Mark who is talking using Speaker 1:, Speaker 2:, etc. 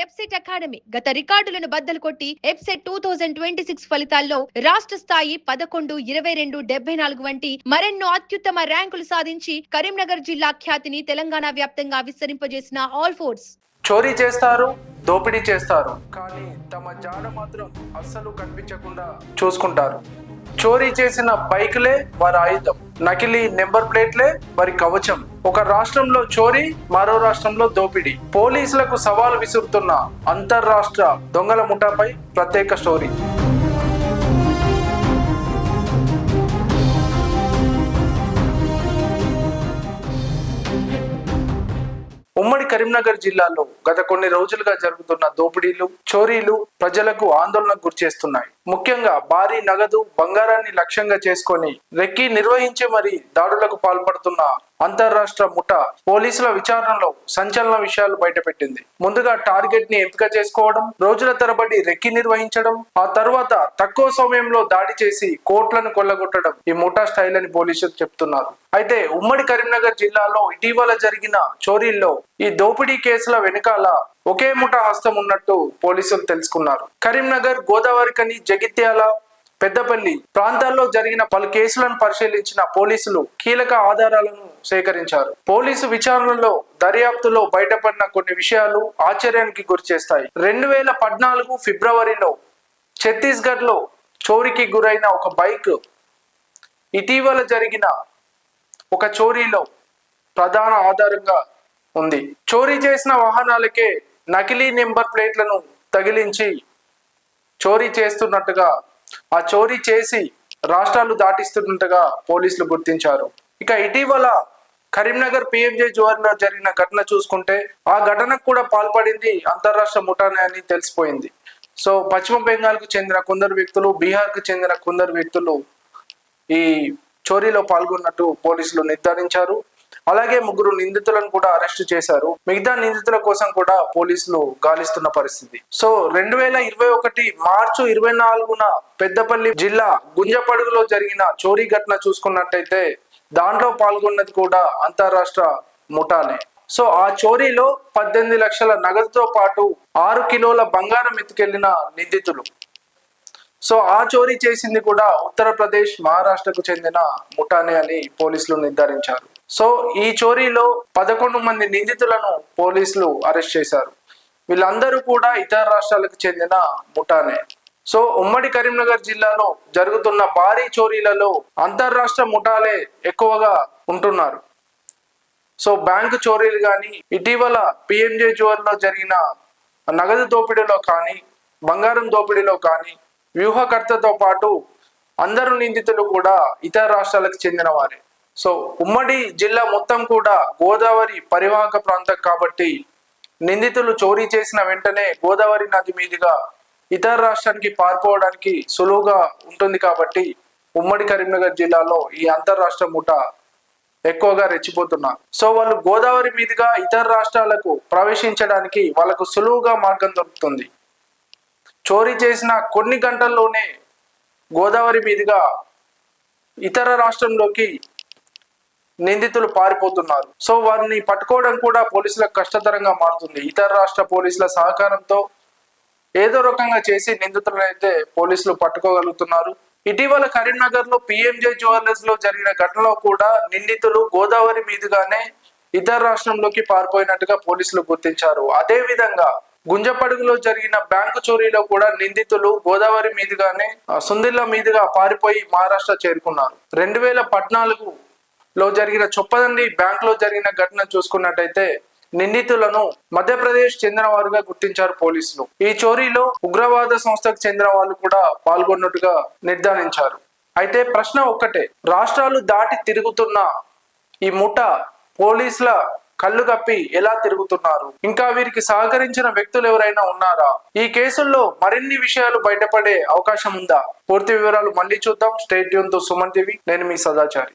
Speaker 1: ఎఫ్సెట్ academy గత రికార్డులను బద్దలు కొట్టి ఎఫ్సెట్ 2026 ఫలితాల్లో రాష్ట్ర స్థాయి 11, 22, 74 వంటి మరెన్నో అత్యుత్తమ ర్యాంకులు సాధించి కరీంనగర్ జిల్లా ఖ్యాతిని తెలంగాణ వ్యాప్తంగా విస్తరింపజేసిన ఆల్ ఫోర్స్.
Speaker 2: చోరీ చేస్తారు, దోపిడీ చేస్తారు, కానీ తమ జాడ మాత్రం అస్సలు కనిపించకుండా చూసుకుంటారు. చోరీ చేసిన బైకులే వారి ఆయుధం, నకిలీ నెంబర్ ప్లేట్లే వారి కవచం. ఒక రాష్ట్రంలో చోరీ, మరో రాష్ట్రంలో దోపిడీ. పోలీసులకు సవాల్ విసురుతున్న అంతర్రాష్ట్ర దొంగల ముఠాపై ప్రత్యేక స్టోరీ. ఉమ్మడి కరీంనగర్ జిల్లాలో గత కొన్ని రోజులుగా జరుగుతున్న దోపిడీలు, చోరీలు ప్రజలకు ఆందోళనకు గురిచేస్తున్నాయి. ముఖ్యంగా భారీ నగదు, బంగారాన్ని లక్ష్యంగా చేసుకొని రెక్కి నిర్వహించి మరీ దాడులకు పాల్పడుతున్న అంతర్రాష్ట్ర ముఠా పోలీసుల విచారణలో సంచలన విషయాలు బయటపెట్టింది. ముందుగా టార్గెట్ ని ఎంపిక చేసుకోవడం, రోజుల తరబడి రెక్కి నిర్వహించడం, ఆ తర్వాత తక్కువ సమయంలో దాడి చేసి కోట్లను కొల్లగొట్టడం ఈ ముఠా స్టైల్ అని పోలీసులు చెప్తున్నారు. అయితే ఉమ్మడి కరీంనగర్ జిల్లాలో ఇటీవల జరిగిన చోరీల్లో ఈ దోపిడీ కేసుల వెనుకాల ఒకే ముఠా హస్తం ఉన్నట్టు పోలీసులు తెలుసుకున్నారు. కరీంనగర్, గోదావరిఖని, జగిత్యాల, పెద్దపల్లి ప్రాంతాల్లో జరిగిన పలు కేసులను పరిశీలించిన పోలీసులు కీలక ఆధారాలను సేకరించారు. పోలీసు విచారణలో దర్యాప్తులో బయటపడిన కొన్ని విషయాలు ఆశ్చర్యానికి గురిచేస్తాయి. 2014 ఫిబ్రవరిలో ఛత్తీస్గఢ్ లో చోరీకి గురైన ఒక బైక్ ఇటీవల జరిగిన ఒక చోరీలో ప్రధాన ఆధారంగా ఉంది. చోరీ చేసిన వాహనాలకే నకిలీ నెంబర్ ప్లేట్లను తగిలించి చోరీ చేస్తున్నట్టుగా, ఆ చోరీ చేసి రాష్ట్రాలు దాటిస్తున్నట్టుగా పోలీసులు గుర్తించారు. ఇక ఇటీవల కరీంనగర్ పిఎంజే జ్యువెల్లో జరిగిన ఘటన చూసుకుంటే ఆ ఘటనకు కూడా పాల్పడింది అంతర్రాష్ట్ర ముఠానే అని తెలిసిపోయింది. సో పశ్చిమ బెంగాల్కు చెందిన కొందరు వ్యక్తులు, బీహార్కు చెందిన కొందరు వ్యక్తులు ఈ చోరీలో పాల్గొన్నట్టు పోలీసులు నిర్ధారించారు. అలాగే 3 నిందితులను కూడా అరెస్టు చేశారు. మిగతా నిందితుల కోసం కూడా పోలీసులు గాలిస్తున్న పరిస్థితి. సో 2021 మార్చి 24న పెద్దపల్లి జిల్లా గుంజపడుగులో జరిగిన చోరీ ఘటన చూసుకున్నట్టయితే దాంట్లో పాల్గొన్నది కూడా అంతర్రాష్ట్ర ముఠానే. సో ఆ చోరీలో 18 లక్షల నగదుతో పాటు 6 కిలోల బంగారం ఎత్తుకెళ్లిన నిందితులు. సో ఆ చోరీ చేసింది కూడా ఉత్తరప్రదేశ్, మహారాష్ట్రకు చెందిన ముఠానే అని పోలీసులు నిర్ధారించారు. సో ఈ చోరీలో 11 మంది నిందితులను పోలీసులు అరెస్ట్ చేశారు. వీళ్ళందరూ కూడా ఇతర రాష్ట్రాలకు చెందిన ముఠానే. సో ఉమ్మడి కరీంనగర్ జిల్లాలో జరుగుతున్న భారీ చోరీలలో అంతర్రాష్ట్ర ముఠాలే ఎక్కువగా ఉంటున్నారు. సో బ్యాంకు చోరీలు కానీ, ఇటీవల పిఎంజే జ్యువెల్లో జరిగిన నగదు దోపిడీలో కానీ, బంగారం దోపిడీలో కానీ వ్యూహకర్తతో పాటు అందరు నిందితులు కూడా ఇతర రాష్ట్రాలకు చెందిన వారే. సో ఉమ్మడి జిల్లా మొత్తం కూడా గోదావరి పరివాహక ప్రాంతం కాబట్టి నిందితులు చోరీ చేసిన వెంటనే గోదావరి నది మీదుగా ఇతర రాష్ట్రానికి పారిపోవడానికి సులువుగా ఉంటుంది కాబట్టి ఉమ్మడి కరీంనగర్ జిల్లాలో ఈ అంతర్రాష్ట్ర ముఠా ఎక్కువగా రెచ్చిపోతున్నారు. సో వాళ్ళు గోదావరి మీదుగా ఇతర రాష్ట్రాలకు ప్రవేశించడానికి వాళ్ళకు సులువుగా మార్గం దొరుకుతుంది. చోరీ చేసిన కొన్ని గంటల్లోనే గోదావరి మీదుగా ఇతర రాష్ట్రంలోకి నిందితులు పారిపోతున్నారు. సో వారిని పట్టుకోవడం కూడా పోలీసులకు కష్టతరంగా మారుతుంది. ఇతర రాష్ట్ర పోలీసుల సహకారంతో ఏదో రకంగా చేసి నిందితులను అయితే పోలీసులు పట్టుకోగలుగుతున్నారు. ఇటీవల కరీంనగర్ లో పిఎంజే జ్యువెలర్స్ లో జరిగిన ఘటనలో కూడా నిందితులు గోదావరి మీదుగానే ఇతర రాష్ట్రంలోకి పారిపోయినట్టుగా పోలీసులు గుర్తించారు. అదే విధంగా గుంజపడుగులో జరిగిన బ్యాంకు చోరీలో కూడా నిందితులు గోదావరి మీదుగానే సుందిల్ల మీదుగా పారిపోయి మహారాష్ట్ర చేరుకున్నారు. 2014లో జరిగిన చొప్పదండి బ్యాంక్ లో జరిగిన ఘటన చూసుకున్నట్టయితే నిందితులను మధ్యప్రదేశ్ చెందిన వారుగా గుర్తించారు పోలీసులు. ఈ చోరీలో ఉగ్రవాద సంస్థకు చెందిన వాళ్ళు కూడా పాల్గొన్నట్టుగా నిర్ధారించారు. అయితే ప్రశ్న ఒక్కటే, రాష్ట్రాలు దాటి తిరుగుతున్న ఈ ముఠా పోలీసుల కళ్ళు కప్పి ఎలా తిరుగుతున్నారు? ఇంకా వీరికి సహకరించిన వ్యక్తులు ఎవరైనా ఉన్నారా? ఈ కేసుల్లో మరిన్ని విషయాలు బయటపడే అవకాశం ఉందా? పూర్తి వివరాలు మళ్ళీ చూద్దాం. స్టే ట్యూన్ తో సుమన్ టీవీ. నేను మీ సదాచారి.